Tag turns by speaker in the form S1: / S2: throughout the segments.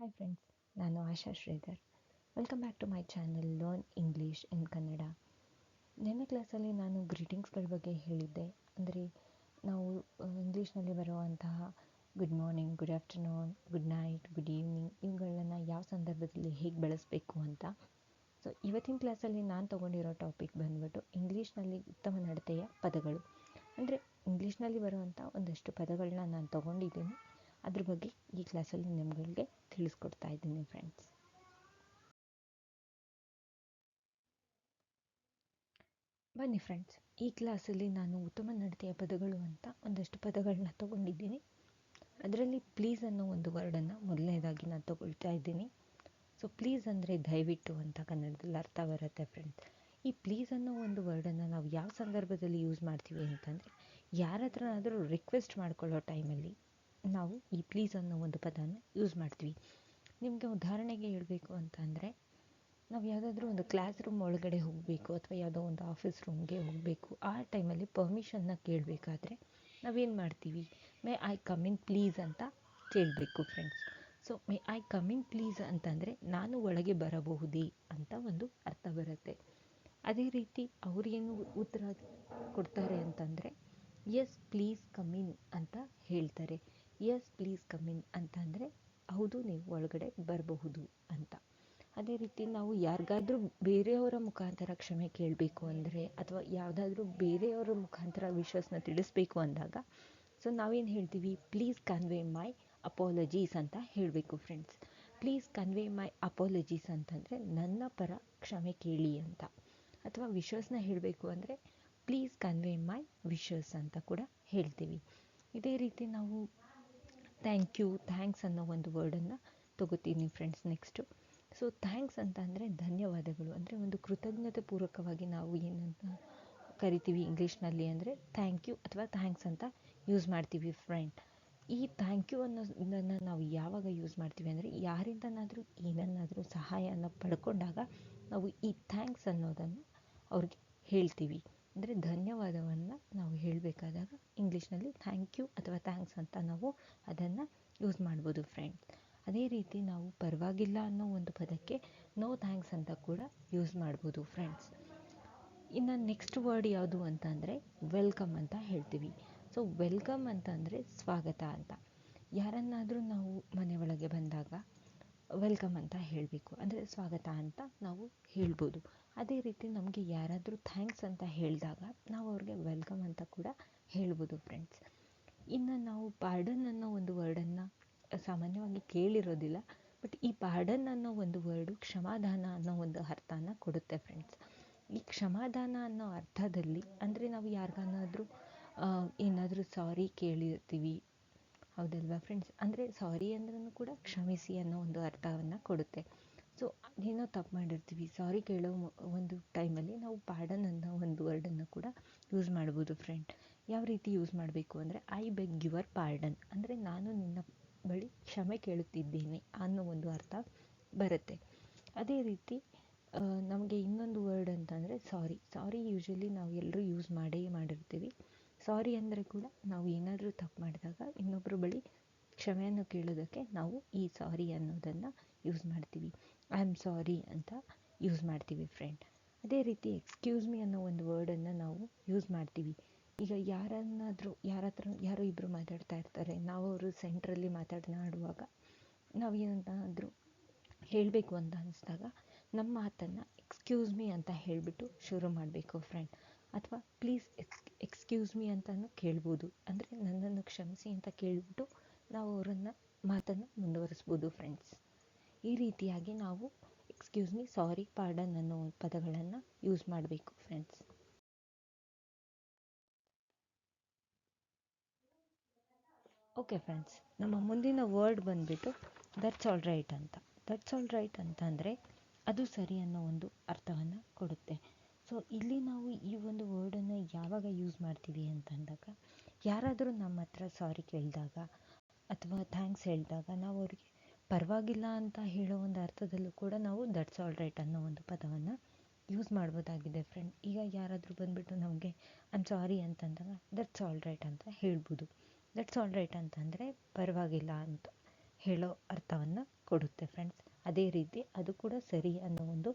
S1: Hi friends, ನಾನು Asha Shridhar. Welcome back to my channel learn English in Kannada. ನಿನ್ನೆ ಕ್ಲಾಸಲ್ಲಿ ನಾನು ಗ್ರೀಟಿಂಗ್ಸ್ಗಳ ಬಗ್ಗೆ ಹೇಳಿದ್ದೆ. ಅಂದರೆ ನಾವು ಇಂಗ್ಲೀಷ್ನಲ್ಲಿ ಬರುವಂತಹ good morning, good afternoon, good night, good evening ಇವುಗಳನ್ನ ಯಾವ ಸಂದರ್ಭದಲ್ಲಿ ಹೇಗೆ ಬಳಸಬೇಕು ಅಂತ. ಸೊ ಇವತ್ತಿನ ಕ್ಲಾಸಲ್ಲಿ ನಾನು ತೊಗೊಂಡಿರೋ ಟಾಪಿಕ್ ಬಂದ್ಬಿಟ್ಟು ಇಂಗ್ಲೀಷ್ನಲ್ಲಿ ಉತ್ತಮ ನಡತೆಯ ಪದಗಳು. ಅಂದರೆ ಇಂಗ್ಲೀಷ್ನಲ್ಲಿ ಬರುವಂಥ ಒಂದಷ್ಟು ಪದಗಳನ್ನ ನಾನು ತೊಗೊಂಡಿದ್ದೀನಿ. ಅದ್ರ ಬಗ್ಗೆ ಈ ಕ್ಲಾಸಲ್ಲಿ ನಿಮ್ಗಳಿಗೆ ತಿಳಿಸ್ಕೊಡ್ತಾ ಇದ್ದೀನಿ ಫ್ರೆಂಡ್ಸ್. ಬನ್ನಿ ಫ್ರೆಂಡ್ಸ್, ಈ ಕ್ಲಾಸಲ್ಲಿ ನಾನು ಉತ್ತಮ ನಡತೆಯ ಪದಗಳು ಅಂತ ಒಂದಷ್ಟು ಪದಗಳನ್ನ ತೊಗೊಂಡಿದ್ದೀನಿ. ಅದರಲ್ಲಿ ಪ್ಲೀಸ್ ಅನ್ನೋ ಒಂದು ವರ್ಡನ್ನು ಮೊದಲನೇದಾಗಿ ನಾನು ತೊಗೊಳ್ತಾ ಇದ್ದೀನಿ. ಸೊ ಪ್ಲೀಸ್ ಅಂದರೆ ದಯವಿಟ್ಟು ಅಂತ ಕನ್ನಡದಲ್ಲಿ ಅರ್ಥ ಬರುತ್ತೆ ಫ್ರೆಂಡ್ಸ್. ಈ ಪ್ಲೀಸ್ ಅನ್ನೋ ಒಂದು ವರ್ಡನ್ನು ನಾವು ಯಾವ ಸಂದರ್ಭದಲ್ಲಿ ಯೂಸ್ ಮಾಡ್ತೀವಿ ಅಂತಂದರೆ, ಯಾರ ಹತ್ರನಾದರೂ ರಿಕ್ವೆಸ್ಟ್ ಮಾಡ್ಕೊಳ್ಳೋ ಟೈಮಲ್ಲಿ ನಾವು ಈ ಪ್ಲೀಸ್ ಅನ್ನೋ ಒಂದು ಪದನ ಯೂಸ್ ಮಾಡ್ತೀವಿ. ನಿಮಗೆ ಉದಾಹರಣೆಗೆ ಹೇಳಬೇಕು ಅಂತ ಅಂದರೆ, ನಾವು ಯಾವುದಾದ್ರೂ ಒಂದು ಕ್ಲಾಸ್ ರೂಮ್ ಒಳಗಡೆ ಹೋಗಬೇಕು ಅಥವಾ ಯಾವುದೋ ಒಂದು ಆಫೀಸ್ ರೂಮ್ಗೆ ಹೋಗಬೇಕು. ಆ ಟೈಮಲ್ಲಿ ಪರ್ಮಿಷನ್ನ ಕೇಳಬೇಕಾದ್ರೆ ನಾವೇನು ಮಾಡ್ತೀವಿ, may I come in please ಅಂತ ಕೇಳಬೇಕು friends. So may I come in please ಅಂತಂದರೆ ನಾನು ಒಳಗೆ ಬರಬಹುದೇ ಅಂತ ಒಂದು ಅರ್ಥ ಬರುತ್ತೆ. ಅದೇ ರೀತಿ ಅವ್ರೇನು ಉತ್ತರ ಕೊಡ್ತಾರೆ ಅಂತಂದರೆ, ಎಸ್ ಪ್ಲೀಸ್ ಕಮ್ ಇನ್ ಅಂತ ಹೇಳ್ತಾರೆ. ಎಸ್ ಪ್ಲೀಸ್ ಕಮ್ ಇನ್ ಅಂತಂದರೆ ಹೌದು, ನೀವು ಒಳಗಡೆ ಬರಬಹುದು ಅಂತ. ಅದೇ ರೀತಿ ನಾವು ಯಾರಿಗಾದ್ರೂ ಬೇರೆಯವರ ಮುಖಾಂತರ ಕ್ಷಮೆ ಕೇಳಬೇಕು ಅಂದರೆ, ಅಥವಾ ಯಾವುದಾದ್ರೂ ಬೇರೆಯವರ ಮುಖಾಂತರ ವಿಶ್ವಾಸನ ತಿಳಿಸ್ಬೇಕು ಅಂದಾಗ, ಸೊ ನಾವೇನು ಹೇಳ್ತೀವಿ, ಪ್ಲೀಸ್ ಕನ್ವೆ ಮೈ ಅಪಾಲಜೀಸ್ ಅಂತ ಹೇಳಬೇಕು friends. Please convey my apologies ಅಂತಂದರೆ ನನ್ನ ಪರ ಕ್ಷಮೆ ಕೇಳಿ ಅಂತ. ಅಥವಾ ವಿಶ್ವಾಸನ ಹೇಳಬೇಕು ಅಂದರೆ ಪ್ಲೀಸ್ ಕನ್ವೆ ಮೈ ವಿಶಸ್ ಅಂತ ಕೂಡ ಹೇಳ್ತೀವಿ. ಇದೇ ರೀತಿ ನಾವು ಥ್ಯಾಂಕ್ ಯು, ಥ್ಯಾಂಕ್ಸ್ ಅನ್ನೋ ಒಂದು ವರ್ಡನ್ನು ತಗೋತೀನಿ ಫ್ರೆಂಡ್ಸ್. ನೆಕ್ಸ್ಟು, ಸೊ ಥ್ಯಾಂಕ್ಸ್ ಅಂತ ಅಂದರೆ ಧನ್ಯವಾದಗಳು. ಅಂದರೆ ಒಂದು ಕೃತಜ್ಞತೆ ಪೂರ್ವಕವಾಗಿ ನಾವು ಏನಂತ ಕರಿತೀವಿ ಇಂಗ್ಲೀಷ್ನಲ್ಲಿ ಅಂದರೆ ಥ್ಯಾಂಕ್ ಯು ಅಥವಾ ಥ್ಯಾಂಕ್ಸ್ ಅಂತ ಯೂಸ್ ಮಾಡ್ತೀವಿ ಫ್ರೆಂಡ್. ಈ ಥ್ಯಾಂಕ್ ಯು ಅನ್ನೋದನ್ನು ನಾವು ಯಾವಾಗ ಯೂಸ್ ಮಾಡ್ತೀವಿ ಅಂದರೆ, ಯಾರಿಂದನಾದರೂ ಏನನ್ನಾದರೂ ಸಹಾಯನ ಪಡ್ಕೊಂಡಾಗ ನಾವು ಈ ಥ್ಯಾಂಕ್ಸ್ ಅನ್ನೋದನ್ನು ಅವ್ರಿಗೆ ಹೇಳ್ತೀವಿ. ಅಂದರೆ ಧನ್ಯವಾದವನ್ನು ನಾವು ಹೇಳಬೇಕಾದಾಗ ಇಂಗ್ಲೀಷ್ನಲ್ಲಿ ಥ್ಯಾಂಕ್ ಯು ಅಥವಾ ಥ್ಯಾಂಕ್ಸ್ ಅಂತ ನಾವು ಅದನ್ನು ಯೂಸ್ ಮಾಡ್ಬೋದು ಫ್ರೆಂಡ್ಸ್. ಅದೇ ರೀತಿ ನಾವು ಪರವಾಗಿಲ್ಲ ಅನ್ನೋ ಒಂದು ಪದಕ್ಕೆ ನೋ ಥ್ಯಾಂಕ್ಸ್ ಅಂತ ಕೂಡ ಯೂಸ್ ಮಾಡ್ಬೋದು ಫ್ರೆಂಡ್ಸ್. ಇನ್ನು ನೆಕ್ಸ್ಟ್ ವರ್ಡ್ ಯಾವುದು ಅಂತ ಅಂದರೆ ವೆಲ್ಕಮ್ ಅಂತ ಹೇಳ್ತೀವಿ. ಸೊ ವೆಲ್ಕಮ್ ಅಂತ ಅಂದರೆ ಸ್ವಾಗತ ಅಂತ. ಯಾರನ್ನಾದರೂ ನಾವು ಮನೆ ಒಳಗೆ ಬಂದಾಗ ವೆಲ್ಕಮ್ ಅಂತ ಹೇಳಬೇಕು, ಅಂದರೆ ಸ್ವಾಗತ ಅಂತ ನಾವು ಹೇಳ್ಬೋದು. ಅದೇ ರೀತಿ ನಮಗೆ ಯಾರಾದರೂ ಥ್ಯಾಂಕ್ಸ್ ಅಂತ ಹೇಳಿದಾಗ ನಾವು ಅವ್ರಿಗೆ ವೆಲ್ಕಮ್ ಅಂತ ಕೂಡ ಹೇಳ್ಬೋದು ಫ್ರೆಂಡ್ಸ್. ಇನ್ನು ನಾವು ಪಾರ್ಡನ್ ಅನ್ನೋ ಒಂದು ವರ್ಡನ್ನು ಸಾಮಾನ್ಯವಾಗಿ ಕೇಳಿರೋದಿಲ್ಲ, ಬಟ್ ಈ ಪಾರ್ಡನ್ ಅನ್ನೋ ಒಂದು ವರ್ಡು ಕ್ಷಮಾದಾನ ಅನ್ನೋ ಒಂದು ಅರ್ಥನ ಕೊಡುತ್ತೆ ಫ್ರೆಂಡ್ಸ್. ಈ ಕ್ಷಮಾದಾನ ಅನ್ನೋ ಅರ್ಥದಲ್ಲಿ ಅಂದರೆ ನಾವು ಯಾರಿಗಾದ್ರೂ ಏನಾದರೂ ಸಾರಿ ಕೇಳಿರ್ತೀವಿ, ಹೌದಲ್ವಾ ಫ್ರೆಂಡ್ಸ್. ಅಂದರೆ ಸಾರಿ ಅಂದ್ರೂ ಕೂಡ ಕ್ಷಮಿಸಿ ಅನ್ನೋ ಒಂದು ಅರ್ಥವನ್ನು ಕೊಡುತ್ತೆ. ಸೊ ಏನೋ ತಪ್ಪು ಮಾಡಿರ್ತೀವಿ, ಸಾರಿ ಕೇಳೋ ಒಂದು ಟೈಮಲ್ಲಿ ನಾವು ಪಾರ್ಡನ್ ಅನ್ನೋ ಒಂದು ವರ್ಡನ್ನು ಕೂಡ ಯೂಸ್ ಮಾಡ್ಬೋದು ಫ್ರೆಂಡ್. ಯಾವ ರೀತಿ ಯೂಸ್ ಮಾಡಬೇಕು ಅಂದರೆ, ಐ ಬೆಗ್ ಯುವರ್ ಪಾರ್ಡನ್ ಅಂದರೆ ನಾನು ನಿನ್ನ ಬಳಿ ಕ್ಷಮೆ ಕೇಳುತ್ತಿದ್ದೇನೆ ಅನ್ನೋ ಒಂದು ಅರ್ಥ ಬರುತ್ತೆ. ಅದೇ ರೀತಿ ನಮಗೆ ಇನ್ನೊಂದು ವರ್ಡ್ ಅಂತಂದರೆ ಸಾರಿ. ಸಾರಿ ಯೂಶ್ವಲಿ ನಾವು ಎಲ್ಲರೂ ಯೂಸ್ ಮಾಡಿರ್ತೀವಿ. ಸಾರಿ ಅಂದರೆ ಕೂಡ ನಾವು ಏನಾದರೂ ತಪ್ಪು ಮಾಡಿದಾಗ ಇನ್ನೊಬ್ಬರ ಬಳಿ ಕ್ಷಮೆಯನ್ನು ಕೇಳೋದಕ್ಕೆ ನಾವು ಈ ಸಾರಿ ಅನ್ನೋದನ್ನು ಯೂಸ್ ಮಾಡ್ತೀವಿ. ಐ ಆಮ್ ಸಾರಿ ಅಂತ ಯೂಸ್ ಮಾಡ್ತೀವಿ ಫ್ರೆಂಡ್. ಅದೇ ರೀತಿ ಎಕ್ಸ್ಕ್ಯೂಸ್ ಮೀ ಅನ್ನೋ ಒಂದು ವರ್ಡನ್ನು ನಾವು ಯೂಸ್ ಮಾಡ್ತೀವಿ. ಈಗ ಯಾರೋ ಇಬ್ಬರು ಮಾತಾಡ್ತಾ ಇರ್ತಾರೆ, ನಾವು ಅವರು ಸೆಂಟ್ರಲ್ಲಿ ಮಾತನಾಡುವಾಗ ನಾವು ಏನಂತಾದರೂ ಹೇಳಬೇಕು ಅಂತ ಅನಿಸಿದಾಗ ನಮ್ಮ ಮಾತನ್ನು ಎಕ್ಸ್ಕ್ಯೂಸ್ ಮೀ ಅಂತ ಹೇಳಿಬಿಟ್ಟು ಶುರು ಮಾಡಬೇಕು ಫ್ರೆಂಡ್. ಅಥವಾ ಪ್ಲೀಸ್ ಎಕ್ಸ್ಕ್ಯೂಸ್ ಮೀ ಅಂತಲೂ ಕೇಳ್ಬೋದು. ಅಂದರೆ ನನ್ನನ್ನು ಕ್ಷಮಿಸಿ ಅಂತ ಕೇಳಿಬಿಟ್ಟು ನಾವು ಮಾತನ್ನು ಮುಂದುವರಿಸ್ಬೋದು ಫ್ರೆಂಡ್ಸ್. ಈ ರೀತಿಯಾಗಿ ನಾವು ಎಕ್ಸ್ಕ್ಯೂಸ್ ಮೀ, ಸಾರಿ, ಪಾರ್ಡನ್ ಅನ್ನೋ ಪದಗಳನ್ನು ಯೂಸ್ ಮಾಡಬೇಕು ಫ್ರೆಂಡ್ಸ್. ಓಕೆ ಫ್ರೆಂಡ್ಸ್, ನಮ್ಮ ಮುಂದಿನ ವರ್ಡ್ ಬಂದುಬಿಟ್ಟು ದಟ್ಸ್ ಆಲ್ ರೈಟ್ ಅಂತ. ದಟ್ಸ್ ಆಲ್ ರೈಟ್ ಅಂತ ಅಂದರೆ ಅದು ಸರಿ ಅನ್ನೋ ಒಂದು ಅರ್ಥವನ್ನು ಕೊಡುತ್ತೆ. ಸೊ ಇಲ್ಲಿ ನಾವು ಈ ಒಂದು ವರ್ಡನ್ನು ಯಾವಾಗ ಯೂಸ್ ಮಾಡ್ತೀವಿ ಅಂತಂದಾಗ, ಯಾರಾದರೂ ನಮ್ಮ ಹತ್ರ ಸಾರಿ ಕೇಳಿದಾಗ ಅಥವಾ ಥ್ಯಾಂಕ್ಸ್ ಹೇಳಿದಾಗ ನಾವು ಅವ್ರಿಗೆ ಪರವಾಗಿಲ್ಲ ಅಂತ ಹೇಳೋ ಒಂದು ಅರ್ಥದಲ್ಲೂ ಕೂಡ ನಾವು ದಟ್ಸ್ ಆಲ್ ರೈಟ್ ಅನ್ನೋ ಒಂದು ಪದವನ್ನು ಯೂಸ್ ಮಾಡ್ಬೋದಾಗಿದೆ ಫ್ರೆಂಡ್. ಈಗ ಯಾರಾದರೂ ಬಂದುಬಿಟ್ಟು ನಮಗೆ ಐ ಆಮ್ ಸಾರಿ ಅಂತಂದಾಗ ದಟ್ಸ್ ಆಲ್ ರೈಟ್ ಅಂತ ಹೇಳ್ಬೋದು. ದಟ್ಸ್ ಆಲ್ ರೈಟ್ ಅಂತಂದರೆ ಪರವಾಗಿಲ್ಲ ಅಂತ ಹೇಳೋ ಅರ್ಥವನ್ನು ಕೊಡುತ್ತೆ ಫ್ರೆಂಡ್ಸ್. ಅದೇ ರೀತಿ ಅದು ಕೂಡ ಸರಿ ಅನ್ನೋ ಒಂದು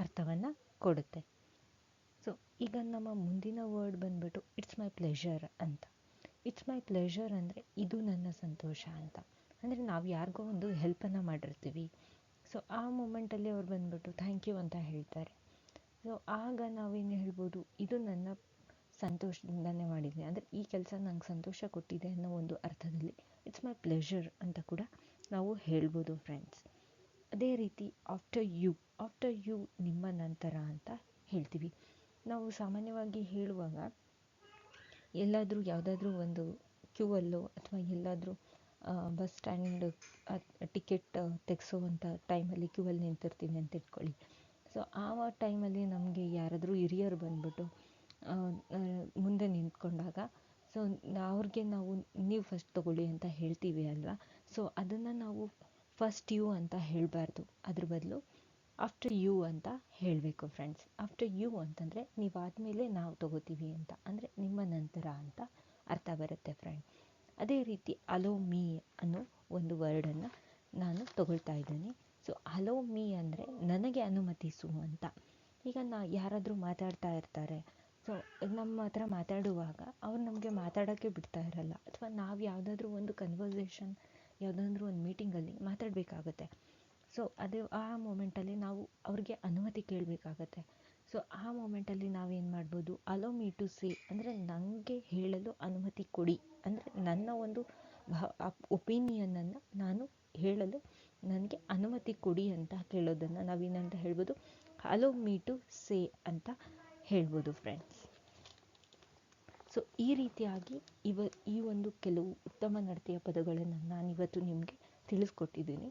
S1: ಅರ್ಥವನ್ನು ಕೊಡುತ್ತೆ. ಸೊ ಈಗ ನಮ್ಮ ಮುಂದಿನ ವರ್ಡ್ ಬಂದ್ಬಿಟ್ಟು ಇಟ್ಸ್ ಮೈ ಪ್ಲೆಷರ್ ಅಂತ. ಇಟ್ಸ್ ಮೈ ಪ್ಲೆಷರ್ ಅಂದರೆ ಇದು ನನ್ನ ಸಂತೋಷ ಅಂತ. ಅಂದರೆ ನಾವು ಯಾರಿಗೋ ಒಂದು ಹೆಲ್ಪನ್ನು ಮಾಡಿರ್ತೀವಿ. ಸೊ ಆ ಮೂಮೆಂಟಲ್ಲಿ ಅವ್ರು ಬಂದ್ಬಿಟ್ಟು ಥ್ಯಾಂಕ್ ಯು ಅಂತ ಹೇಳ್ತಾರೆ. ಸೊ ಆಗ ನಾವೇನು ಹೇಳ್ಬೋದು, ಇದು ನನ್ನ ಸಂತೋಷದಿಂದನೇ ಮಾಡಿದ್ದೀನಿ, ಅಂದರೆ ಈ ಕೆಲಸ ನಂಗೆ ಸಂತೋಷ ಕೊಟ್ಟಿದೆ ಅನ್ನೋ ಒಂದು ಅರ್ಥದಲ್ಲಿ ಇಟ್ಸ್ ಮೈ ಪ್ಲೆಷರ್ ಅಂತ ಕೂಡ ನಾವು ಹೇಳ್ಬೋದು ಫ್ರೆಂಡ್ಸ್. ಅದೇ ರೀತಿ ಆಫ್ಟರ್ ಯು ನಿಮ್ಮ ನಂತರ ಅಂತ ಹೇಳ್ತೀವಿ. ನಾವು ಸಾಮಾನ್ಯವಾಗಿ ಹೇಳುವಾಗ ಎಲ್ಲಾದರೂ ಯಾವುದಾದ್ರೂ ಒಂದು ಕ್ಯೂವಲ್ಲೋ ಅಥವಾ ಎಲ್ಲಾದರೂ ಬಸ್ ಸ್ಟ್ಯಾಂಡ್ ಟಿಕೆಟ್ ತೆಗೆಸೋವಂಥ ಟೈಮಲ್ಲಿ ಕ್ಯೂವಲ್ಲಿ ನಿಂತಿರ್ತೀವಿ ಅಂತ ಇಟ್ಕೊಳ್ಳಿ. ಸೊ ಆ ಟೈಮಲ್ಲಿ ನಮಗೆ ಯಾರಾದರೂ ಹಿರಿಯರು ಬಂದ್ಬಿಟ್ಟು ಮುಂದೆ ನಿಂತ್ಕೊಂಡಾಗ ಸೊ ಅವ್ರಿಗೆ ನಾವು ನೀವು ಫಸ್ಟ್ ತೊಗೊಳ್ಳಿ ಅಂತ ಹೇಳ್ತೀವಿ ಅಲ್ವಾ. ಸೊ ಅದನ್ನು ನಾವು ಫಸ್ಟ್ ಯು ಅಂತ ಹೇಳಬಾರ್ದು, ಅದ್ರ ಬದಲು ಆಫ್ಟರ್ ಯು ಅಂತ ಹೇಳಬೇಕು ಫ್ರೆಂಡ್ಸ್. ಆಫ್ಟರ್ ಯು ಅಂತಂದರೆ ನೀವಾದಮೇಲೆ ನಾವು ತೊಗೋತೀವಿ ಅಂತ, ಅಂದರೆ ನಿಮ್ಮ ನಂತರ ಅಂತ ಅರ್ಥ ಬರುತ್ತೆ ಫ್ರೆಂಡ್. ಅದೇ ರೀತಿ ಅಲೋ ಮೀ ಅನ್ನೋ ಒಂದು ವರ್ಡನ್ನು ನಾನು ತಗೊಳ್ತಾ ಇದ್ದೀನಿ. ಸೊ ಅಲೋ ಮೀ ಅಂದರೆ ನನಗೆ ಅನುಮತಿಸು ಅಂತ. ಈಗ ಯಾರಾದರೂ ಮಾತಾಡ್ತಾ ಇರ್ತಾರೆ, ಸೊ ನಮ್ಮ ಹತ್ರ ಮಾತಾಡುವಾಗ ಅವ್ರು ನಮಗೆ ಮಾತಾಡೋಕ್ಕೆ ಬಿಡ್ತಾ ಇರಲ್ಲ, ಅಥವಾ ನಾವು ಯಾವುದಾದ್ರೂ ಒಂದು ಕನ್ವರ್ಸೇಷನ್ ಯಾವುದಾದ್ರೂ ಒಂದು ಮೀಟಿಂಗಲ್ಲಿ ಮಾತಾಡಬೇಕಾಗತ್ತೆ. ಸೊ ಅದು ಆ ಮೂಮೆಂಟಲ್ಲಿ ನಾವು ಅವ್ರಿಗೆ ಅನುಮತಿ ಕೇಳಬೇಕಾಗತ್ತೆ. ಸೊ ಆ ಮೂಮೆಂಟಲ್ಲಿ ನಾವೇನು ಮಾಡ್ಬೋದು, ಅಲೋ ಮೀ ಟು ಸೇ ಅಂದರೆ ನನಗೆ ಹೇಳಲು ಅನುಮತಿ ಕೊಡಿ, ಅಂದರೆ ನನ್ನ ಒಂದು ಒಪಿನಿಯನನ್ನು ನಾನು ಹೇಳಲು ನನಗೆ ಅನುಮತಿ ಕೊಡಿ ಅಂತ ಕೇಳೋದನ್ನು ನಾವೇನಂತ ಹೇಳ್ಬೋದು, ಅಲೋ ಮೀ ಟು ಸೇ ಅಂತ ಹೇಳ್ಬೋದು ಫ್ರೆಂಡ್ಸ್. ಸೊ ಈ ರೀತಿಯಾಗಿ ಈ ಒಂದು ಕೆಲವು ಉತ್ತಮ ನಡತೆಯ ಪದಗಳನ್ನು ನಾನಿವತ್ತು ನಿಮಗೆ ತಿಳಿಸ್ಕೊಟ್ಟಿದ್ದೀನಿ.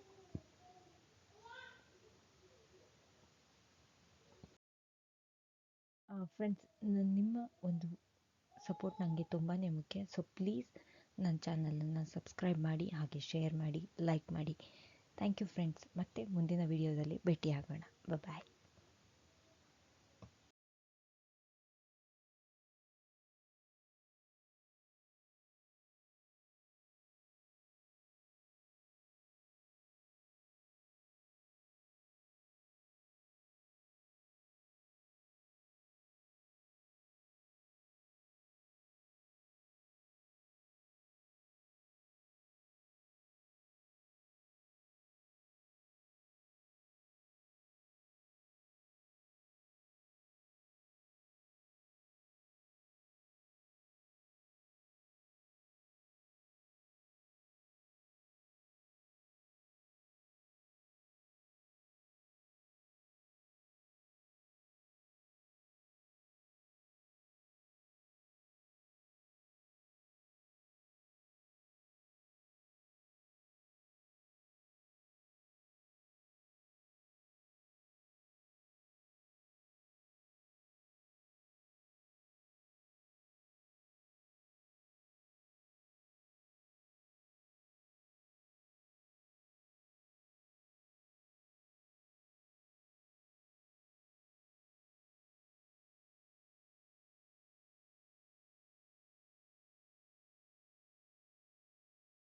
S1: ಫ್ರೆಂಡ್ಸ್, ನಿಮ್ಮ ಒಂದು ಸಪೋರ್ಟ್ ನನಗೆ ತುಂಬಾ ಮುಖ್ಯ. ಸೊ ಪ್ಲೀಸ್ ನನ್ನ ಚಾನಲನ್ನು ಸಬ್ಸ್ಕ್ರೈಬ್ ಮಾಡಿ, ಹಾಗೆ ಶೇರ್ ಮಾಡಿ, ಲೈಕ್ ಮಾಡಿ. Thank you friends. ಮತ್ತೆ ಮುಂದಿನ ವಿಡಿಯೋದಲ್ಲಿ ಭೇಟಿಯಾಗೋಣ. ಬಾಯ್.